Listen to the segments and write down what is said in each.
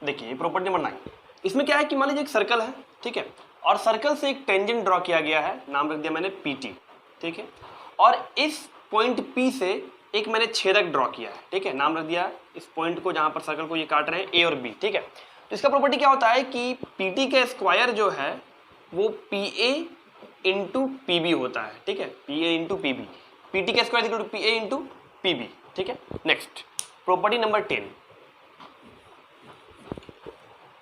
देखिए property number 9, इसमें क्या है कि मान लीजिए एक सर्कल है, ठीक है, और सर्कल से एक टेंजेंट ड्रॉ किया गया है, नाम रख दिया मैंने PT, ठीक है, और इस पॉइंट P से एक मैंने छेदक ड्रॉ किया है, ठीक है, नाम रख दिया इस पॉइंट को जहां पर सर्कल को ये काट रहे हैं A और B, ठीक है। तो इसका प्रॉपर्टी क्या होता है कि PT का स्क्वायर जो है वो PA इंटू PB होता है, ठीक है, PA इंटू PB, PT का square equal to PA into PB, ठीक है। Next property number 10,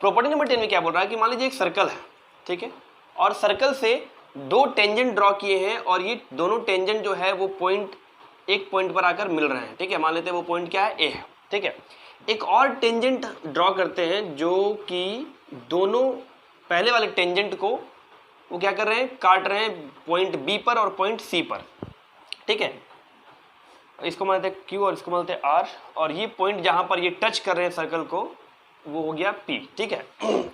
property number 10 में क्या बोल रहा है कि मान लीजिए एक सर्कल है, ठीक है, और सर्कल से दो टेंजेंट ड्रॉ किए हैं और ये दोनों टेंजेंट जो है वो एक पॉइंट पर आकर मिल रहे हैं, ठीक है, मान लेते हैं वो पॉइंट क्या है A है, ठीक है। एक और टेंजेंट ड्रॉ करते हैं जो कि दोनों पहले वाले टेंजेंट को वो क्या कर रहे हैं, काट रहे हैं पॉइंट B पर और पॉइंट C पर, ठीक है। इसको मानते हैं Q और इसको मानते हैं R, और ये पॉइंट जहां पर ये टच कर रहे हैं सर्कल को वो हो गया P, ठीक है।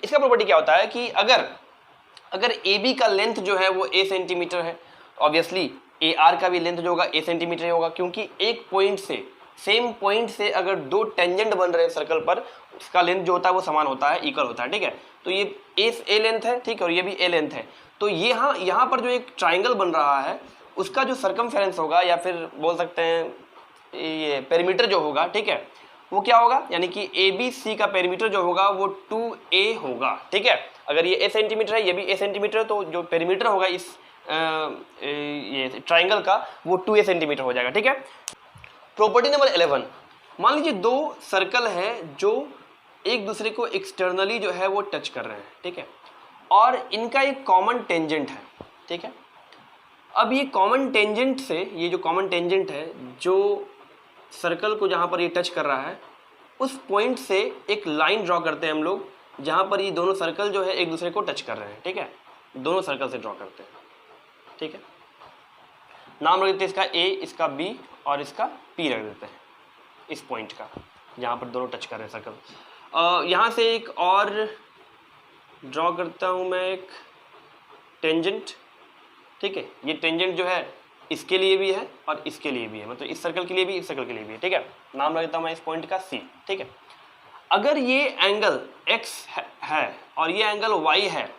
इसका प्रॉपर्टी क्या होता है कि अगर AB का लेंथ जो है वो A सेंटीमीटर है, ऑब्वियसली AR का भी लेंथ जो होगा A सेंटीमीटर होगा, क्योंकि एक पॉइंट से सेम पॉइंट से अगर दो टेंजेंट बन रहे हैं सर्कल पर, उसका लेंथ जो होता है वो समान होता है, इक्वल होता है, ठीक है। तो ये A लेंथ है, ठीक है, और ये भी A लेंथ है। तो ये यहाँ पर जो एक ट्राइंगल बन रहा है उसका जो सर्कमफेरेंस होगा, या फिर बोल सकते हैं ये पेरीमीटर जो होगा, ठीक है, वो क्या होगा, यानी कि ABC का पेरीमीटर जो होगा वो 2A होगा, ठीक है। अगर ये A सेंटीमीटर है, ये भी A सेंटीमीटर है, तो जो पेरीमीटर होगा इस ये ट्राइंगल का वो 2A सेंटीमीटर हो जाएगा, ठीक है। प्रॉपर्टी नंबर 11, मान लीजिए दो सर्कल है जो एक दूसरे को एक्सटर्नली जो है वो टच कर रहे हैं, ठीक है, और इनका एक कॉमन टेंजेंट है, ठीक है। अब ये कॉमन टेंजेंट से, ये जो कॉमन टेंजेंट है जो सर्कल को जहाँ पर ये टच कर रहा है, उस पॉइंट से एक लाइन ड्रॉ करते हैं हम लोग जहाँ पर ये दोनों सर्कल जो है एक दूसरे को टच कर रहे हैं, ठीक है, दोनों सर्कल से ड्रॉ करते हैं, ठीक है। नाम रख देते हैं इसका A, इसका B और इसका P रख देते हैं इस पॉइंट का जहाँ पर दोनों टच कर रहे हैं सर्कल। यहाँ से एक और ड्रॉ करता हूँ मैं एक टेंजेंट, ठीक है। ये टेंजेंट जो है इसके लिए भी है और इसके लिए भी है, मतलब इस सर्कल के लिए भी, इस सर्कल के लिए भी है, ठीक है। नाम रख देता हूँ मैं इस पॉइंट का C, ठीक है। अगर ये एंगल X है और ये एंगल Y है,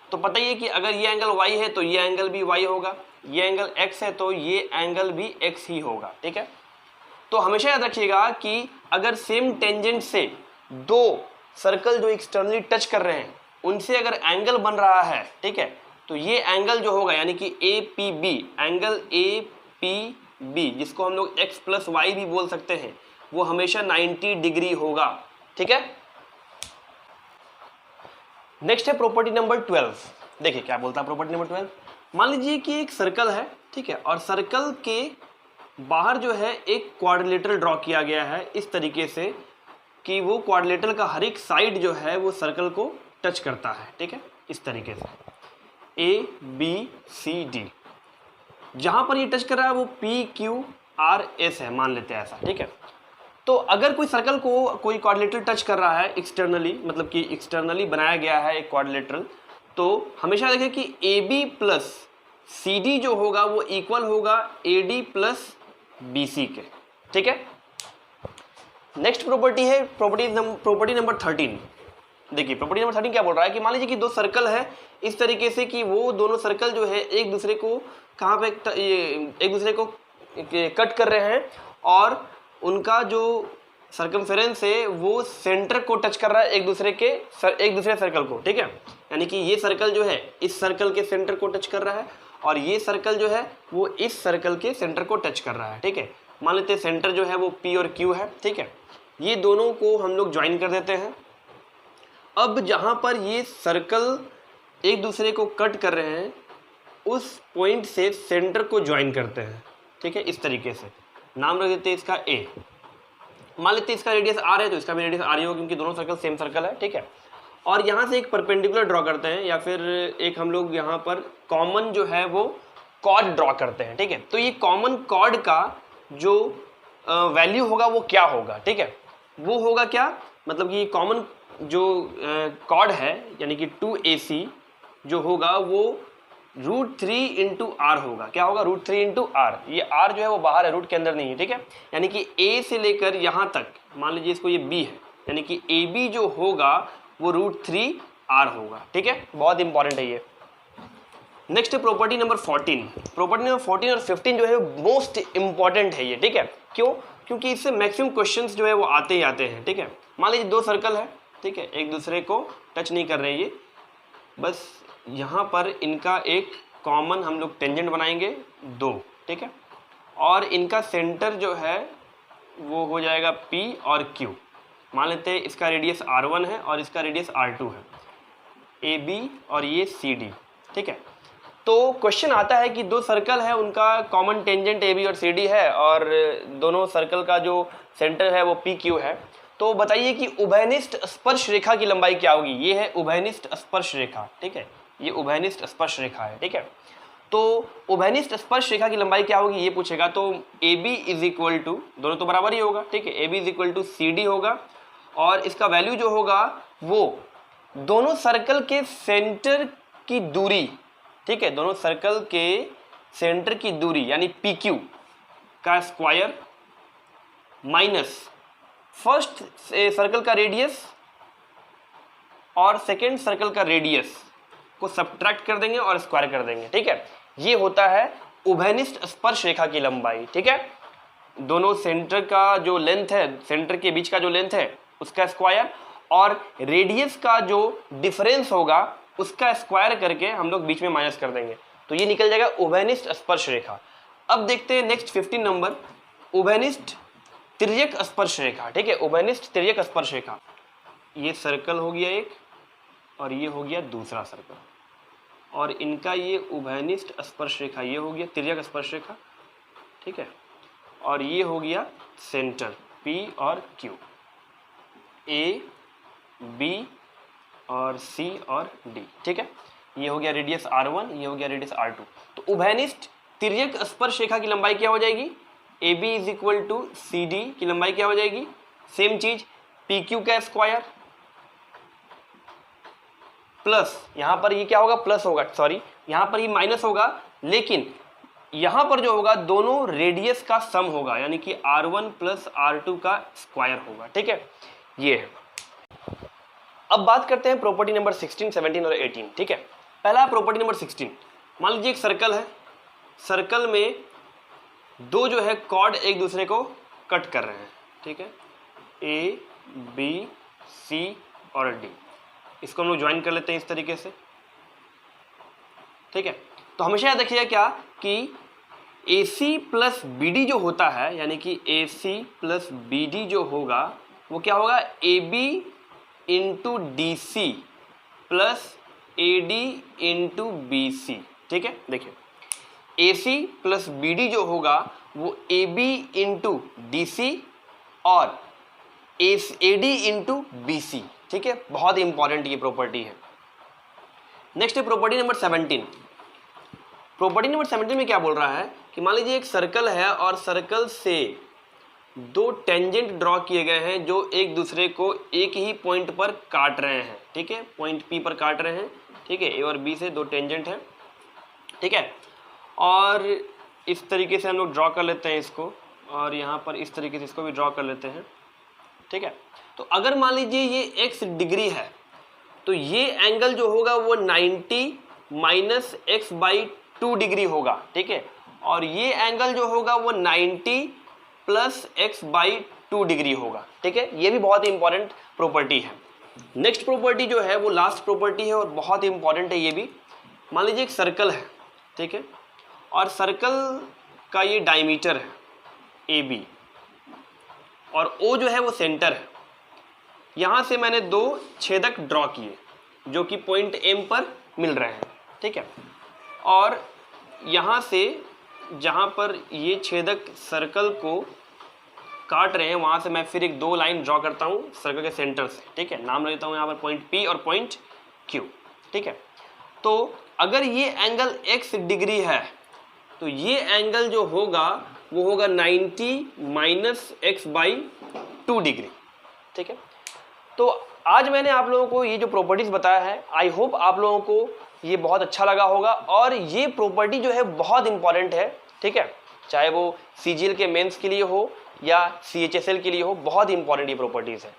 तो पता ही है कि अगर ये एंगल Y है तो ये एंगल भी Y होगा, ये एंगल X है तो ये एंगल भी X ही होगा, ठीक है। तो हमेशा याद रखिएगा कि अगर सेम टेंजेंट से दो सर्कल जो एक्सटर्नली टच कर रहे हैं उनसे अगर एंगल बन रहा है, ठीक है, तो ये एंगल जो होगा यानी कि APB, एंगल APB जिसको हम लोग X प्लस Y भी बोल सकते हैं, वो हमेशा 90 डिग्री होगा, ठीक है। नेक्स्ट है प्रॉपर्टी नंबर 12। देखिए क्या बोलता है प्रॉपर्टी नंबर 12। मान लीजिए कि एक सर्कल है, ठीक है, और सर्कल के बाहर जो है एक क्वाड्रिलेटरल ड्रॉ किया गया है इस तरीके से कि वो क्वाड्रिलेटरल का हर एक साइड जो है वो सर्कल को टच करता है, ठीक है, इस तरीके से ABCD। जहां पर ये टच कर रहा है वो PQRS है, मान लेते हैं ऐसा, ठीक है। तो अगर कोई सर्कल को कोई क्वाड्रिलेटरल टच कर रहा है एक्सटर्नली, मतलब कि एक्सटर्नली बनाया गया है एक क्वाड्रिलेटरल, तो हमेशा देखें कि AB प्लस CD जो होगा वो इक्वल होगा AD प्लस BC के, ठीक है। नेक्स्ट प्रॉपर्टी है प्रॉपर्टी नंबर 13। देखिए प्रॉपर्टी नंबर 13 क्या बोल रहा है कि मान लीजिए कि दो सर्कल है इस तरीके से कि वो दोनों सर्कल जो है एक दूसरे को कहाँ पे एक दूसरे को कट कर रहे हैं और उनका जो सर्कमफेरेंस है वो सेंटर को टच कर रहा है एक दूसरे सर्कल को, ठीक है। यानी कि ये सर्कल जो है इस सर्कल के सेंटर को टच कर रहा है और ये सर्कल जो है वो इस सर्कल के सेंटर को टच कर रहा है, ठीक है। मान लेते हैं सेंटर जो है वो P और Q है, ठीक है। ये दोनों को हम लोग ज्वाइन कर देते हैं। अब जहां पर ये सर्कल एक दूसरे को कट कर रहे हैं उस पॉइंट से सेंटर को ज्वाइन करते हैं, ठीक है, इस तरीके से। नाम रख देते हैं इसका A। मान लेते हैं इसका रेडियस R है तो इसका भी रेडियस R ही होगा क्योंकि दोनों सर्कल सेम सर्कल है, ठीक है। और यहाँ से एक परपेंडिकुलर ड्रॉ करते हैं या फिर एक हम लोग यहाँ पर कॉमन जो है वो कॉर्ड ड्रॉ करते हैं, ठीक है। तो ये कॉमन कॉर्ड का जो वैल्यू होगा वो क्या होगा, ठीक है, वो होगा क्या, मतलब कि कॉमन जो कॉर्ड है यानी कि 2AC जो होगा वो √3 इंटू R होगा। क्या होगा, √3 इंटू R। ये R जो है वो बाहर है, रूट के अंदर नहीं है, ठीक है। यानी कि A से लेकर यहाँ तक मान लीजिए इसको ये B है, यानी कि ए बी जो होगा वो √3r होगा। ठीक है, बहुत इंपॉर्टेंट है ये। नेक्स्ट है प्रॉपर्टी नंबर 14। प्रॉपर्टी नंबर 14 और 15 जो है मोस्ट इंपॉर्टेंट है ये। ठीक है, क्यों? क्योंकि इससे मैक्सिमम क्वेश्चंस जो है वो आते ही आते हैं। ठीक है, मान लीजिए दो सर्कल है, ठीक है, एक दूसरे को टच नहीं कर रहे हैं ये, बस यहाँ पर इनका एक कॉमन हम लोग टेंजेंट बनाएंगे 2। ठीक है, और इनका सेंटर जो है वो हो जाएगा P और Q। मान लेते हैं इसका रेडियस R1 है और इसका रेडियस R2 है, AB और ये CD। ठीक है, तो क्वेश्चन आता है कि दो सर्कल है, उनका कॉमन टेंजेंट AB और CD है और दोनों सर्कल का जो सेंटर है वो PQ है। तो बताइए कि उभयनिष्ठ स्पर्श रेखा की लंबाई क्या होगी। ये है उभयनिष्ठ स्पर्श रेखा। ठीक है, ये उभयनिष्ठ स्पर्श रेखा है। ठीक है, तो उभयनिष्ठ स्पर्श रेखा की लंबाई क्या होगी ये पूछेगा, तो AB इज इक्वल टू, दोनों तो बराबर ही होगा। ठीक है, AB is equal to CD होगा और इसका वैल्यू जो होगा वो दोनों सर्कल के सेंटर की दूरी, ठीक है, दोनों सर्कल के सेंटर की दूरी यानी PQ का स्क्वायर माइनस फर्स्ट सर्कल का रेडियस और सेकेंड सर्कल का रेडियस को सब्ट्रैक्ट कर देंगे और स्क्वायर कर देंगे। ठीक है, ये होता है उभयनिष्ठ स्पर्श रेखा की लंबाई। ठीक है, दोनों सेंटर का जो लेंथ है, सेंटर के बीच का जो लेंथ है उसका स्क्वायर और रेडियस का जो डिफरेंस होगा उसका स्क्वायर करके हम लोग बीच में माइनस कर देंगे, तो ये निकल जाएगा उभयनिष्ठ स्पर्श रेखा। अब देखते हैं नेक्स्ट 15 नंबर, उभयनिष्ठ तिर्यक स्पर्श रेखा। ठीक है, उभयनिष्ठ तिर्यक स्पर्श रेखा, ये सर्कल हो गया एक और ये हो गया दूसरा सर्कल और इनका ये उभयनिष्ठ स्पर्श रेखा, ये हो गया तिर्यक स्पर्श रेखा। ठीक है, और ये हो गया सेंटर P और Q, A B और C और D। ठीक है, ये हो गया रेडियस R1, ये हो गया रेडियस R2। तो उभयनिष्ठ तिर्यक स्पर्श रेखा की लंबाई क्या हो जाएगी, AB is equal to CD की लंबाई क्या हो जाएगी, सेम चीज PQ का स्क्वायर प्लस यहाँ पर ये क्या होगा, प्लस होगा, सॉरी यहाँ पर ये माइनस होगा, लेकिन यहाँ पर जो होगा दोनों रेडियस का सम होगा यानी कि R1 प्लस R2 का स्क्वायर होगा। ठीक है, ये है। अब बात करते हैं प्रॉपर्टी नंबर 16, 17 और 18। ठीक है, पहला प्रॉपर्टी नंबर 16, मान लीजिए एक सर्कल है, सर्कल में दो जो है कॉर्ड एक दूसरे को कट कर रहे हैं। ठीक है, A B C और D, इसको हम लोग ज्वाइन कर लेते हैं इस तरीके से। ठीक है, तो हमेशा याद रखिएगा क्या कि AC प्लस BD जो होता है यानी कि AC प्लस BD जो होगा वो क्या होगा, AB into DC plus AD into BC। ठीक है, देखिए AC प्लस BD जो होगा वो AB इंटू DC और AD इंटू BC। ठीक है, बहुत इंपॉर्टेंट ये प्रॉपर्टी है। नेक्स्ट है प्रॉपर्टी नंबर 17। प्रॉपर्टी नंबर 17 में क्या बोल रहा है कि मान लीजिए एक सर्कल है और सर्कल से दो टेंजेंट ड्रॉ किए गए हैं जो एक दूसरे को एक ही पॉइंट पर काट रहे हैं। ठीक है, पॉइंट P पर काट रहे हैं। ठीक है, A और B से दो टेंजेंट हैं। ठीक है, और इस तरीके से हम लोग ड्रॉ कर लेते हैं इसको और यहाँ पर इस तरीके से इसको भी ड्रॉ कर लेते हैं। ठीक है, तो अगर मान लीजिए ये x डिग्री है तो ये एंगल जो होगा वो 90 माइनस x/2 डिग्री होगा। ठीक है, और ये एंगल जो होगा वो 90 प्लस x/2 डिग्री होगा। ठीक है, ये भी बहुत इंपॉर्टेंट प्रॉपर्टी है। नेक्स्ट प्रॉपर्टी जो है वो लास्ट प्रॉपर्टी है और बहुत इंपॉर्टेंट है ये भी। मान लीजिए एक सर्कल है, ठीक है, और सर्कल का ये डायमीटर है AB और O जो है वो सेंटर है। यहाँ से मैंने दो छेदक ड्रॉ किए जो कि पॉइंट M पर मिल रहे हैं। ठीक है, और यहाँ से जहाँ पर ये छेदक सर्कल को काट रहे हैं वहाँ से मैं फिर एक दो लाइन ड्रॉ करता हूँ सर्कल के सेंटर से। ठीक है, नाम लेता हूँ यहाँ पर पॉइंट P और पॉइंट Q। ठीक है, तो अगर ये एंगल x डिग्री है तो ये एंगल जो होगा वो होगा 90 माइनस x/2 डिग्री। ठीक है, तो आज मैंने आप लोगों को ये जो प्रॉपर्टीज बताया है, आई होप आप लोगों को ये बहुत अच्छा लगा होगा और ये प्रॉपर्टी जो है बहुत इंपॉर्टेंट है। ठीक है, चाहे वो CGL के मेंस के लिए हो या CHSL के लिए हो, बहुत इंपॉर्टेंट ये प्रॉपर्टीज है।